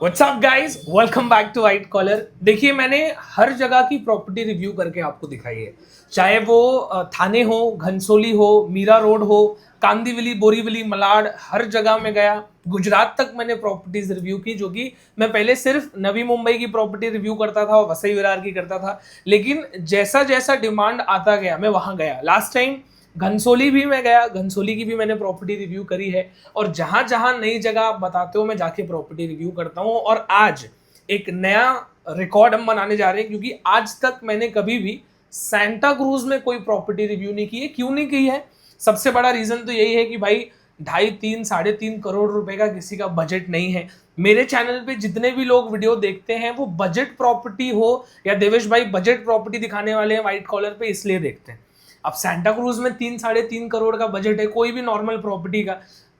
What's up guys, welcome back to white collar. देखिए, मैंने हर जगह की प्रॉपर्टी रिव्यू करके आपको दिखाई है, चाहे वो थाने हो, घनसोली हो, मीरा रोड हो, कांदीवली, बोरीवली, मलाड, हर जगह में गया। गुजरात तक मैंने प्रॉपर्टीज रिव्यू की, जो कि मैं पहले सिर्फ नवी मुंबई की प्रॉपर्टी रिव्यू करता था और वसई विरार की करता था, लेकिन जैसा जैसा डिमांड आता गया मैं वहां गया। लास्ट टाइम घनसोली भी मैं गया, घनसोली की भी मैंने प्रॉपर्टी रिव्यू करी है, और जहां जहां नई जगह आप बताते हो मैं जाके प्रॉपर्टी रिव्यू करता हूं। और आज एक नया रिकॉर्ड हम बनाने जा रहे हैं, क्योंकि आज तक मैंने कभी भी सैंटा क्रूज में कोई प्रॉपर्टी रिव्यू नहीं की है। क्यों नहीं की है? सबसे बड़ा रीजन तो यही है कि भाई 2.5-3 साढ़े 3 करोड़ रुपए का किसी का बजट नहीं है। मेरे चैनल पे जितने भी लोग वीडियो देखते हैं वो बजट प्रॉपर्टी हो या देवेश भाई बजट प्रॉपर्टी दिखाने वाले हैं व्हाइट कॉलर पे, इसलिए देखते हैं। अब सैंटा क्रूज में 3-3.5 करोड़ का बजट है कोई भी नॉर्मल प्रॉपर्टी का,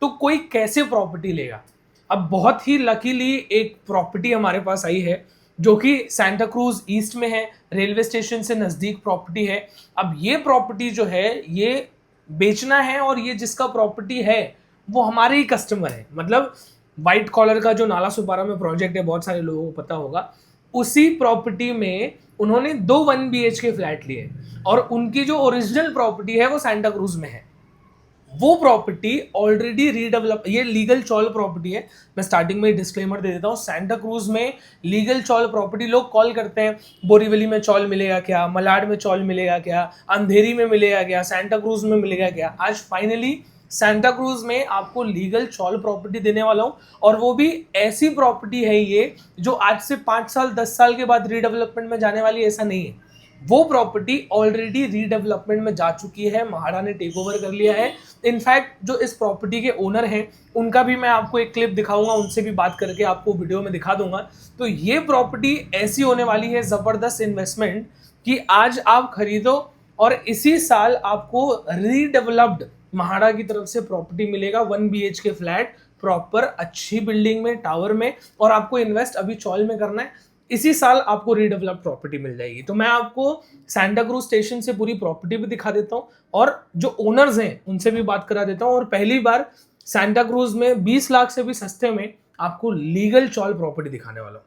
तो कोई कैसे प्रॉपर्टी लेगा? अब बहुत ही लकीली एक प्रॉपर्टी हमारे पास आई है जो कि सैंटा क्रूज ईस्ट में है, रेलवे स्टेशन से नजदीक प्रॉपर्टी है। अब ये प्रॉपर्टी जो है ये बेचना है, और ये जिसका प्रॉपर्टी है वो हमारे ही कस्टमर है। मतलब व्हाइट कॉलर का जो नाला सुपारा में प्रोजेक्ट है, बहुत सारे लोगों को पता होगा, उसी प्रॉपर्टी में उन्होंने 2 1 BHK फ्लैट लिए, और उनकी जो ओरिजिनल प्रॉपर्टी है वो सैंटा क्रूज में है। वो प्रॉपर्टी ऑलरेडी रीडेवलप, ये लीगल चॉल प्रॉपर्टी है। मैं स्टार्टिंग में डिस्क्लेमर दे देता हूँ, सैंटा क्रूज में लीगल चॉल प्रॉपर्टी, लोग कॉल करते हैं बोरीवली में चॉल मिलेगा क्या, मलाड में चॉल मिलेगा क्या, अंधेरी में मिलेगा क्या, सैंटा क्रूज में मिलेगा क्या। आज फाइनली सैंटा क्रूज में आपको लीगल चॉल प्रॉपर्टी देने वाला हूं, और वो भी ऐसी प्रॉपर्टी है ये जो आज से 5 साल 10 साल के बाद रीडेवलपमेंट में जाने वाली, ऐसा नहीं है। वो प्रॉपर्टी ऑलरेडी रीडेवलपमेंट में जा चुकी है, महाड़ा ने टेक ओवर कर लिया है। इनफैक्ट जो इस प्रॉपर्टी के ओनर हैं उनका भी मैं आपको एक क्लिप दिखाऊंगा, उनसे भी बात करके आपको वीडियो में दिखा दूंगा। तो ये प्रॉपर्टी ऐसी होने वाली है जबरदस्त इन्वेस्टमेंट कि आज आप खरीदो और इसी साल आपको रीडेवलप्ड महाड़ा की तरफ से प्रॉपर्टी मिलेगा, 1 BHK फ्लैट, प्रॉपर अच्छी बिल्डिंग में, टावर में, और आपको इन्वेस्ट अभी चॉल में करना है, इसी साल आपको रीडेवलप प्रॉपर्टी मिल जाएगी। तो मैं आपको सैंटा क्रूज स्टेशन से पूरी प्रॉपर्टी भी दिखा देता हूँ, और जो ओनर्स हैं उनसे भी बात करा देता हूँ, और पहली बार सैंटा क्रूज में 20 लाख से भी सस्ते में आपको लीगल चॉल प्रॉपर्टी दिखाने वाला हूँ।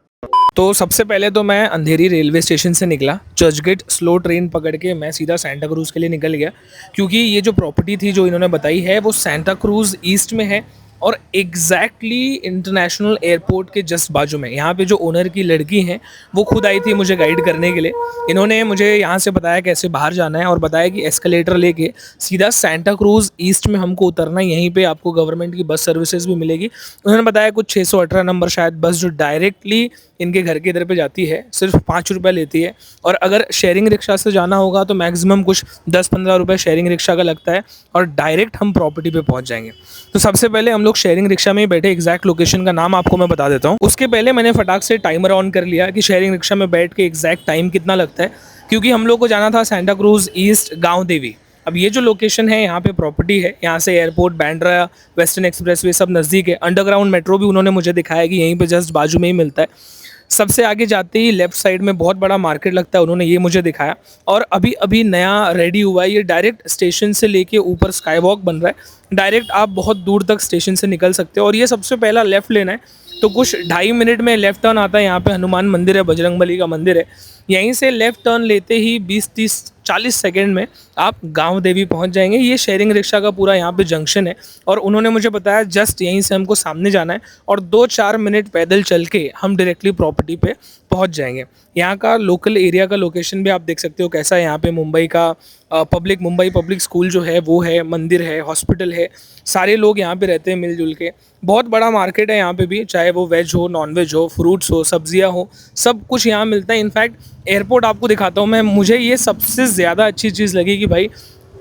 तो सबसे पहले तो मैं अंधेरी रेलवे स्टेशन से निकला, चर्चगेट स्लो ट्रेन पकड़ के मैं सीधा सैंटा क्रूज के लिए निकल गया, क्योंकि ये जो प्रॉपर्टी थी जो इन्होंने बताई है वो सैंटा क्रूज ईस्ट में है, और एग्जैक्टली इंटरनेशनल एयरपोर्ट के जस्ट बाजू में। यहाँ पे जो ओनर की लड़की हैं वो खुद आई थी मुझे गाइड करने के लिए। इन्होंने मुझे यहाँ से बताया कैसे बाहर जाना है, और बताया कि एस्केलेटर लेके सीधा सैंटा क्रूज ईस्ट में हमको उतरना है, यहीं पे आपको गवर्नमेंट की बस सर्विसेज भी मिलेगी। उन्होंने बताया कुछ 618 नंबर शायद बस जो डायरेक्टली इनके घर के इधर पे जाती है, सिर्फ 5 रुपये लेती है, और अगर शेयरिंग रिक्शा से जाना होगा तो मैक्सिमम कुछ 10-15 रुपये शेयरिंग रिक्शा का लगता है, और डायरेक्ट हम प्रॉपर्टी पे पहुंच जाएंगे। तो सबसे पहले हम लोग शेयरिंग रिक्शा में ही बैठे, एग्जैक्ट लोकेशन का नाम आपको मैं बता देता हूँ। उसके पहले मैंने फटाक से टाइमर ऑन कर लिया कि शेयरिंग रिक्शा में बैठ के एग्जैक्ट टाइम कितना लगता है, क्योंकि हम लोग को जाना था सैंटा क्रूज ईस्ट गाँव देवी। अब ये जो लोकेशन है यहाँ पे प्रॉपर्टी है, यहाँ से airport, Bandra, western express way सब नज़दीक है। अंडरग्राउंड मेट्रो भी उन्होंने मुझे दिखाया कि यहीं पे जस्ट बाजू में ही मिलता है। सबसे आगे जाते ही लेफ्ट साइड में बहुत बड़ा मार्केट लगता है, उन्होंने ये मुझे दिखाया, और अभी अभी नया रेडी हुआ है। ये डायरेक्ट स्टेशन से लेके ऊपर स्काई वॉक बन रहा है, डायरेक्ट आप बहुत दूर तक स्टेशन से निकल सकते हो। और ये सबसे पहला लेफ़्ट लेना है, तो कुछ 2.5 मिनट में लेफ़्ट टर्न आता है। यहाँ पे हनुमान मंदिर है, बजरंगबली का मंदिर है। यहीं से लेफ़्ट टर्न लेते ही 20-30-40 सेकेंड में आप गांव देवी पहुंच जाएंगे। ये शेयरिंग रिक्शा का पूरा यहाँ पे जंक्शन है, और उन्होंने मुझे बताया जस्ट यहीं से हमको सामने जाना है, और 2-4 मिनट पैदल चल के हम डायरेक्टली प्रॉपर्टी पे पहुंच जाएंगे। यहाँ का लोकल एरिया का लोकेशन भी आप देख सकते हो कैसा है। यहाँ पे मुंबई पब्लिक स्कूल जो है वो है, मंदिर है, हॉस्पिटल है, सारे लोग यहाँ पे रहते हैं मिलजुल के। बहुत बड़ा मार्केट है यहाँ पे भी, चाहे वो वेज हो, नॉन वेज हो, फ्रूट्स हो, सब्जियाँ हो, सब कुछ यहाँ मिलता है। इनफैक्ट एयरपोर्ट आपको दिखाता हूँ मैं, मुझे ये सबसे ज़्यादा अच्छी चीज़ लगी कि भाई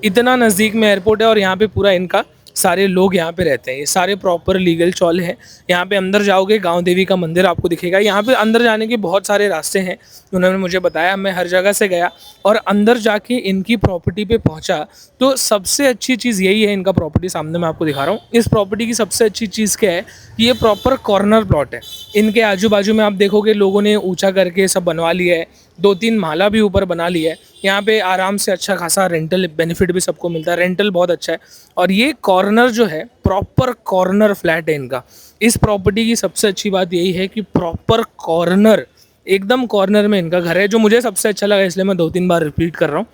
इतना नज़दीक में एयरपोर्ट है, और यहाँ पे पूरा इनका सारे लोग यहाँ पे रहते हैं। ये सारे प्रॉपर लीगल चॉल हैं। यहाँ पे अंदर जाओगे गांव देवी का मंदिर आपको दिखेगा। यहाँ पे अंदर जाने के बहुत सारे रास्ते हैं, उन्होंने मुझे बताया। मैं हर जगह से गया और अंदर जाके इनकी प्रॉपर्टी पे पहुँचा। तो सबसे अच्छी चीज़ यही है, इनका प्रॉपर्टी सामने मैं आपको दिखा रहा हूँ। इस प्रॉपर्टी की सबसे अच्छी चीज़ क्या है कि ये प्रॉपर कॉर्नर प्लॉट है। इनके आजू बाजू में आप देखोगे लोगों ने ऊँचा करके सब बनवा लिया है, 2-3 माला भी ऊपर बना लिया है। यहाँ पे आराम से अच्छा खासा रेंटल बेनिफिट भी सबको मिलता है, रेंटल बहुत अच्छा है। और ये कॉर्नर जो है प्रॉपर कॉर्नर फ्लैट है इनका। इस प्रॉपर्टी की सबसे अच्छी बात यही है कि प्रॉपर कॉर्नर, एकदम कॉर्नर में इनका घर है, जो मुझे सबसे अच्छा लगा, इसलिए मैं 2-3 बार रिपीट कर रहा हूँ।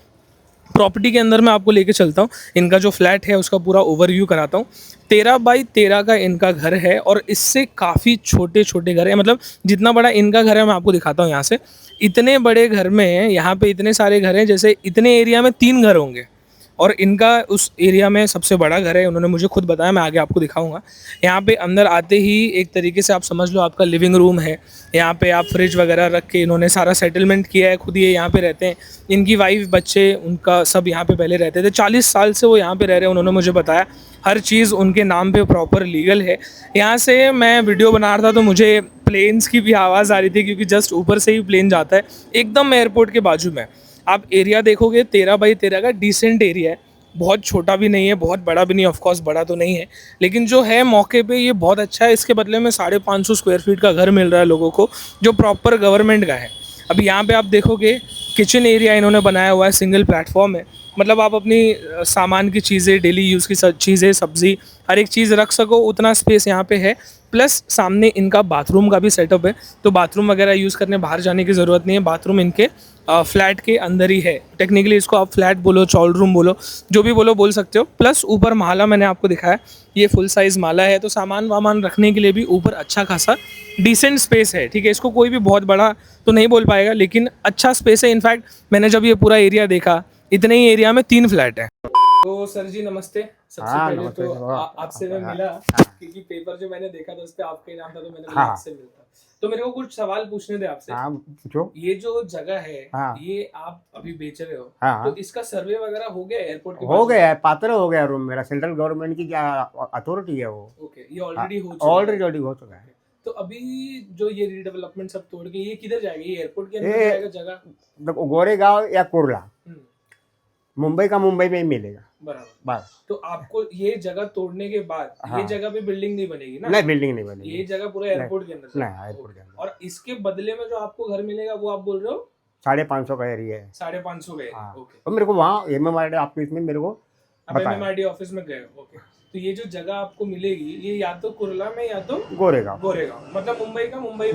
प्रॉपर्टी के अंदर मैं आपको लेके चलता हूँ, इनका जो फ्लैट है उसका पूरा ओवरव्यू कराता हूँ। 13 बाई 13 का इनका घर है और इससे काफ़ी छोटे छोटे घर है, मतलब जितना बड़ा इनका घर है मैं आपको दिखाता हूँ यहाँ से। इतने बड़े घर में यहाँ पे इतने सारे घर हैं, जैसे इतने एरिया में 3 घर होंगे, और इनका उस एरिया में सबसे बड़ा घर है, उन्होंने मुझे खुद बताया, मैं आगे आपको दिखाऊंगा। यहाँ पे अंदर आते ही एक तरीके से आप समझ लो आपका लिविंग रूम है। यहाँ पे आप फ्रिज वगैरह रख के इन्होंने सारा सेटलमेंट किया है, खुद ये यहाँ पे रहते हैं। इनकी वाइफ, बच्चे, उनका सब यहाँ पे पहले रहते थे, 40 साल से वो यहाँ पे रह रहे हैं, उन्होंने मुझे बताया। हर चीज़ उनके नाम पे प्रॉपर लीगल है। यहाँ से मैं वीडियो बना रहा था तो मुझे प्लेन्स की भी आवाज़ आ रही थी, क्योंकि जस्ट ऊपर से ही प्लेन जाता है, एकदम एयरपोर्ट के बाजू में। आप एरिया देखोगे 13 बाई 13 का डिसेंट एरिया है, बहुत छोटा भी नहीं है, बहुत बड़ा भी नहीं, ऑफ कोर्स बड़ा तो नहीं है, लेकिन जो है मौके पे ये बहुत अच्छा है। इसके बदले में 550 स्क्वायर फीट का घर मिल रहा है लोगों को, जो प्रॉपर गवर्नमेंट का है। अभी यहाँ पे आप देखोगे किचन एरिया इन्होंने बनाया हुआ है, सिंगल प्लेटफॉर्म है, मतलब आप अपनी सामान की चीज़ें, डेली यूज़ की चीज़ें, सब्ज़ी, हर एक चीज़ रख सको, उतना स्पेस यहाँ पे है। प्लस सामने इनका बाथरूम का भी सेटअप है, तो बाथरूम वगैरह यूज़ करने बाहर जाने की ज़रूरत नहीं है, बाथरूम इनके फ्लैट के अंदर ही है। टेक्निकली इसको आप फ्लैट बोलो, चॉल रूम बोलो, जो भी बोल सकते हो। प्लस ऊपर माला मैंने आपको दिखाया, ये फुल साइज़ माला है, तो सामान वामान रखने के लिए भी ऊपर अच्छा खासा डिसेंट स्पेस है। ठीक है, इसको कोई भी बहुत बड़ा तो नहीं बोल पाएगा, लेकिन अच्छा स्पेस है। इनफैक्ट मैंने जब ये पूरा एरिया देखा, इतने ही एरिया में 3 फ्लैट हैं। तो सर जी नमस्ते। सबसे पहले तो आपसे मैं मिला, क्योंकि पेपर जो मैंने देखा था उस पर आपका ही नाम था, तो मैंने बोला आपसे मिलता। तो मेरे को कुछ सवाल पूछने थे आपसे। पूछो। ये जो जगह है, ये आप अभी बेच रहे हो, तो इसका सर्वे वगैरह हो गया एयरपोर्ट के? हो गया है, पात्र हो गया रूम मेरा, सेंट्रल गवर्नमेंट की क्या अथॉरिटी है वो। ओके, ये ऑलरेडी हो चुका है। तो अभी जो ये रीडेवलपमेंट सब तोड़ के ये किधर जाएगा? ये एयरपोर्ट के अंदर जाएगा जगह? गोरेगांव या कुर्ला, मुंबई का मुंबई में ही मिलेगा। बराबर। बस तो आपको ये जगह तोड़ने के बाद ये जगह पे बिल्डिंग नहीं बनेगी ना? नहीं, बिल्डिंग नहीं बनेगी, ये जगह पूरा एयरपोर्ट के अंदर। नहीं, एयरपोर्ट के अंदर। और इसके बदले में जो आपको घर मिलेगा वो आप बोल रहे हो 550 का एरिया है। 550 का एरिया। ओके। तो मेरे को वहाँ एमएमआरडी ऑफिस में मेरे को एमएमआरडी ऑफिस में गए। ओके। तो ये जो जगह आपको मिलेगी ये या तो कुर्ला में या तो गोरेगांव, मतलब मुंबई का मुंबई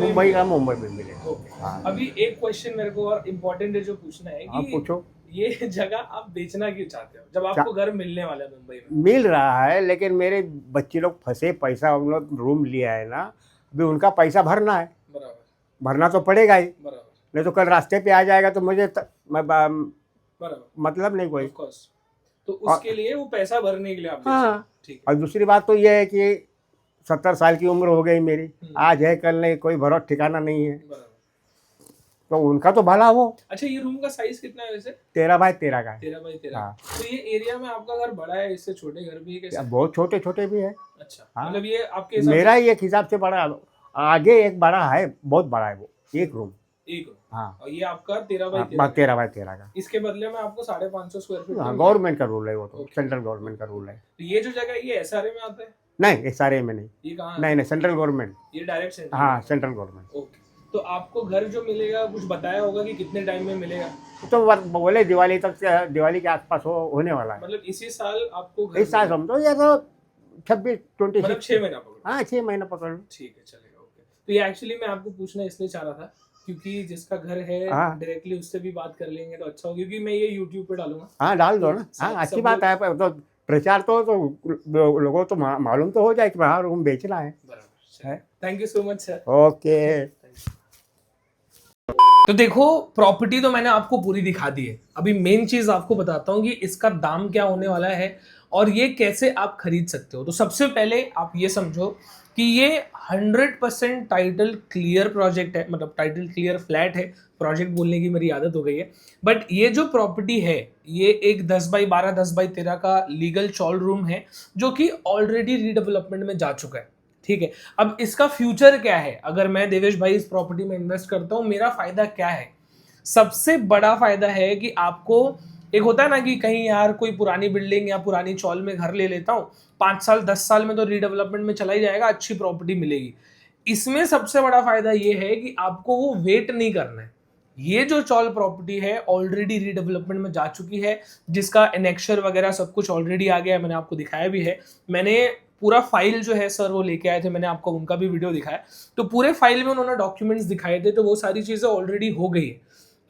में मिलेगा। ओके। अभी एक क्वेश्चन मेरे को और इम्पोर्टेंट है जो पूछना है कि पूछो, ये जगह आप बेचना क्यों चाहते हो जब आपको घर मिलने वाला है? मुंबई में मिल रहा है, लेकिन मेरे बच्चे लोग फंसे, पैसा उन लोग रूम लिया है ना, अभी उनका पैसा भरना है। बराबर, भरना तो पड़ेगा ही। बराबर, नहीं तो कल रास्ते पे आ जाएगा तो मुझे बराबर मतलब नहीं कोई। तो उसके लिए वो पैसा भरने के लिए आप। हाँ, ठीक। और दूसरी बात तो ये है कि 70 साल की उम्र हो गई मेरी, आज है कल नहीं, कोई भरोसा ठिकाना नहीं है, तो उनका तो भला हो। अच्छा, ये रूम का साइज कितना है वैसे? 13 बाई 13 का है। 13 बाई 13। हाँ। तो ये एरिया में आपका घर बड़ा है, इससे छोटे घर भी है कैसे? बहुत छोटे छोटे भी है। अच्छा। हाँ? मतलब ये आपके मेरा ही एक हिसाब से बड़ा, आगे एक बड़ा है, बहुत बड़ा है वो, एक रूम। हाँ। और ये आपका 13 बाई 13 का। इसके बदले में आपको 550 स्क्वायर फीट। हाँ, गवर्नमेंट का रूल है वो, तो सेंट्रल गवर्नमेंट का रूल है। तो ये जो जगह ये एसआरए में आता है? नहीं, एसआरए में नहीं। ये कहाँ? नहीं, सेंट्रल गवर्नमेंट। ये डायरेक्ट सेंट्रल? हाँ, सेंट्रल गवर्नमेंट। ओके। तो आपको घर जो मिलेगा कुछ बताया होगा कि कितने टाइम में मिलेगा? तो बोले दिवाली तक से, दिवाली के आसपास होने वाला है। मतलब इसी साल आपको घर? इस साल समझो, या तो 26-26, मतलब 6 महीना पकड़ो। हाँ, 6 महीना पकड़ो। ठीक है, चलेगा। ओके। तो ये एक्चुअली मैं आपको पूछना इसलिए चाह रहा था क्योंकि जिसका घर है डायरेक्टली उससे भी बात कर लेंगे तो अच्छा हो, क्योंकि मैं ये यूट्यूब पे डालूंगा। हाँ, डाल दो ना। हाँ, अच्छी बात है, तो प्रचार तो लोगों तो मालूम तो हो जाए कि हाँ रूम बेचना है। बराबर। Thank you so much sir. Okay. तो देखो, प्रॉपर्टी तो मैंने आपको पूरी दिखा दी है। अभी मेन चीज आपको बताता हूं कि इसका दाम क्या होने वाला है और ये कैसे आप खरीद सकते हो। तो सबसे पहले आप ये समझो कि ये 100% टाइटल क्लियर प्रोजेक्ट है, मतलब टाइटल क्लियर फ्लैट है। प्रोजेक्ट बोलने की मेरी आदत हो गई है, बट ये जो प्रॉपर्टी है ये एक 10 बाई 12, 10 बाई 13 का लीगल चॉल रूम है, जो कि ऑलरेडी रीडेवलपमेंट में जा चुका है। ठीक है, अब इसका फ्यूचर क्या है? अगर मैं देवेश भाई इस प्रॉपर्टी में इन्वेस्ट करता हूं, मेरा फायदा क्या है? सबसे बड़ा फायदा है कि आपको, एक होता है ना कि कहीं यार कोई पुरानी बिल्डिंग या पुरानी चौल में घर ले लेता हूं, 5 साल 10 साल में तो रीडेवलपमेंट में चला ही जाएगा, अच्छी प्रॉपर्टी मिलेगी। इसमें सबसे बड़ा फायदा यह है कि आपको वो वेट नहीं करना है। ये जो चौल प्रॉपर्टी है ऑलरेडी रीडेवलपमेंट में जा चुकी है, जिसका एनेक्शर वगैरह सब कुछ ऑलरेडी आ गया है, मैंने आपको दिखाया भी है। मैंने पूरा फाइल जो है सर वो लेके आए थे, मैंने आपको उनका भी वीडियो दिखाया, तो पूरे फाइल में उन्होंने डॉक्यूमेंट्स दिखाए थे, तो वो सारी चीजें ऑलरेडी हो गई है।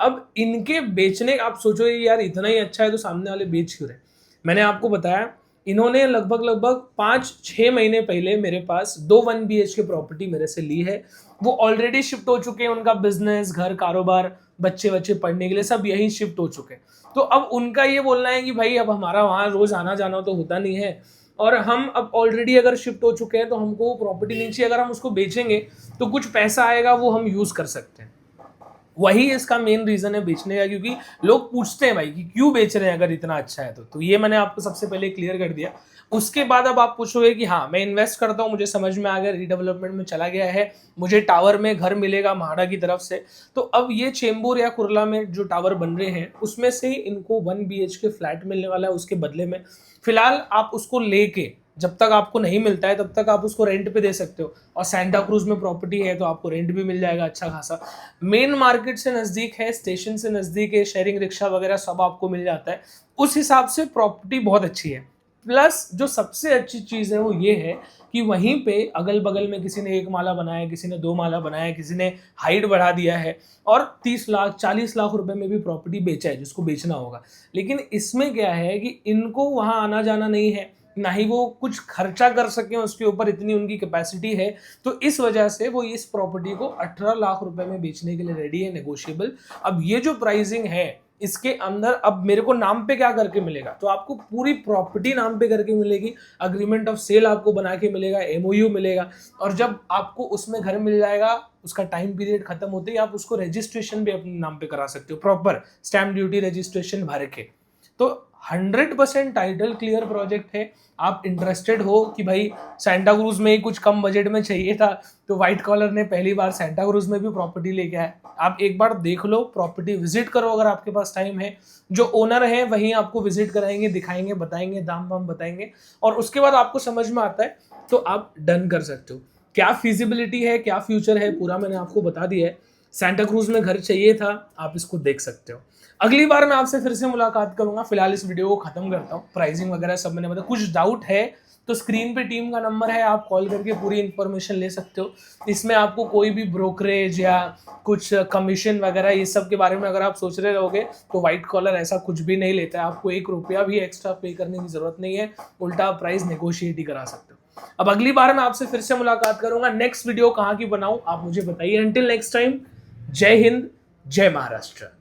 अब इनके बेचने, आप सोचो यार इतना ही अच्छा है तो सामने वाले बेच क्यों रहे। मैंने आपको बताया इन्होंने लगभग 5-6 महीने पहले मेरे पास 2 1 BHK प्रॉपर्टी मेरे से ली है। वो ऑलरेडी शिफ्ट हो चुके हैं, उनका बिजनेस, घर, कारोबार, बच्चे पढ़ने के लिए सब यहीं शिफ्ट हो चुके हैं। तो अब उनका ये बोलना है कि भाई अब हमारा वहाँ रोज आना जाना तो होता नहीं है, और हम अब ऑलरेडी अगर शिफ्ट हो चुके हैं तो हमको प्रॉपर्टी नहीं चाहिए, अगर हम उसको बेचेंगे तो कुछ पैसा आएगा वो हम यूज कर सकते हैं। वही इसका मेन रीजन है बेचने का, क्योंकि लोग पूछते हैं भाई कि क्यों बेच रहे हैं अगर इतना अच्छा है तो ये मैंने आपको सबसे पहले क्लियर कर दिया। उसके बाद अब आप पूछोगे कि हाँ मैं इन्वेस्ट करता हूँ, मुझे समझ में आ गया, रीडेवलपमेंट में चला गया है, मुझे टावर में घर मिलेगा म्हाडा की तरफ से, तो अब ये चेंबूर या कुर्ला में जो टावर बन रहे हैं उसमें से इनको 1 BHK फ्लैट मिलने वाला है। उसके बदले में फिलहाल आप उसको लेके, जब तक आपको नहीं मिलता है तब तक आप उसको रेंट पे दे सकते हो, और सेंटा क्रूज में प्रॉपर्टी है तो आपको रेंट भी मिल जाएगा अच्छा खासा। मेन मार्केट से नज़दीक है, स्टेशन से नज़दीक है, शेयरिंग रिक्शा वगैरह सब आपको मिल जाता है। उस हिसाब से प्रॉपर्टी बहुत अच्छी है। प्लस जो सबसे अच्छी चीज़ है वो ये है कि वहीं पे अगल बगल में किसी ने 1 माला बनाया, किसी ने 2 माला बनाया, किसी ने हाइट बढ़ा दिया है, और 30 लाख 40 लाख रुपए में भी प्रॉपर्टी बेचा है जिसको बेचना होगा। लेकिन इसमें क्या है कि इनको वहाँ आना जाना नहीं है, ना ही वो कुछ खर्चा कर सकें उसके ऊपर, इतनी उनकी कैपेसिटी है, तो इस वजह से वो इस प्रॉपर्टी को 18 लाख रुपए में बेचने के लिए रेडी है, नेगोशिएबल। अब ये जो प्राइसिंग है इसके अंदर अब मेरे को नाम पे क्या करके मिलेगा, तो आपको पूरी प्रॉपर्टी नाम पे करके मिलेगी, अग्रीमेंट ऑफ सेल आपको बना के मिलेगा, MOU मिलेगा, और जब आपको उसमें घर मिल जाएगा उसका टाइम पीरियड खत्म होते ही आप उसको रजिस्ट्रेशन भी अपने नाम पे करा सकते हो, प्रॉपर स्टैम्प ड्यूटी रजिस्ट्रेशन भर के। तो 100% टाइटल क्लियर प्रोजेक्ट है। आप इंटरेस्टेड हो कि भाई सेंटा क्रूज में ही कुछ कम बजट में चाहिए था, तो व्हाइट कॉलर ने पहली बार सेंटा क्रूज में भी प्रॉपर्टी लेके आया। आप एक बार देख लो, प्रॉपर्टी विजिट करो अगर आपके पास टाइम है, जो ओनर है वहीं आपको विजिट कराएंगे, दिखाएंगे, बताएंगे, दाम वाम बताएंगे, और उसके बाद आपको समझ में आता है तो आप डन कर सकते हो। क्या फिजिबिलिटी है, क्या फ्यूचर है, पूरा मैंने आपको बता दिया है। सेंटा क्रूज में घर चाहिए था, आप इसको देख सकते हो। अगली बार मैं आपसे फिर से मुलाकात करूंगा। फिलहाल इस वीडियो को खत्म करता हूँ। प्राइसिंग वगैरह सब मैंने बताया। कुछ डाउट है तो स्क्रीन पे टीम का नंबर है, आप कॉल करके पूरी इंफॉर्मेशन ले सकते हो। इसमें आपको कोई भी ब्रोकरेज या कुछ कमीशन वगैरह ये सब के बारे में अगर आप सोच रहे रहोगे तो व्हाइट कॉलर ऐसा कुछ भी नहीं लेता है। आपको 1 रुपया भी एक्स्ट्रा पे करने की जरूरत नहीं है, उल्टा प्राइस नेगोशिएट ही करा सकते हो। अब अगली बार मैं आपसे फिर से मुलाकात करूंगा। नेक्स्ट वीडियो कहाँ की बनाऊं आप मुझे बताइए। अंटिल नेक्स्ट टाइम, जय हिंद, जय महाराष्ट्र।